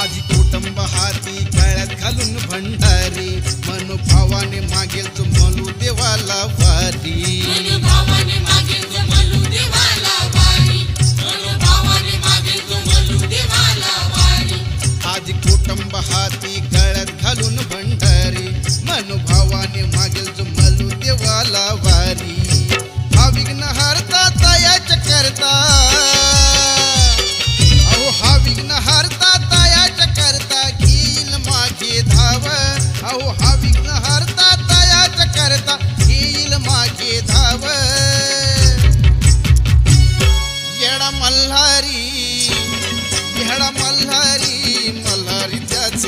माझी कुटुंब हाती गळ्यात घालून भंडारी मनोभावाने मागेल तो मलू देवाला वारी मनोभावाने मागेल तो मलू देवाला वारी मनोभावाने मागेल तो मलू देवाला वारी आज कुटुंब हाती गळ्यात घालून भंडारी मनोभावाने मागेल तो मलू देवाला वारी हा विघ्न हरता तयाच करता अहो हा विघ्न हरता तयाच करता घेईल मागे धाव अहो हा विघ्न हरता तयाच करता घेईल मागे धाव येडा मल्हारी मल्हारी त्याच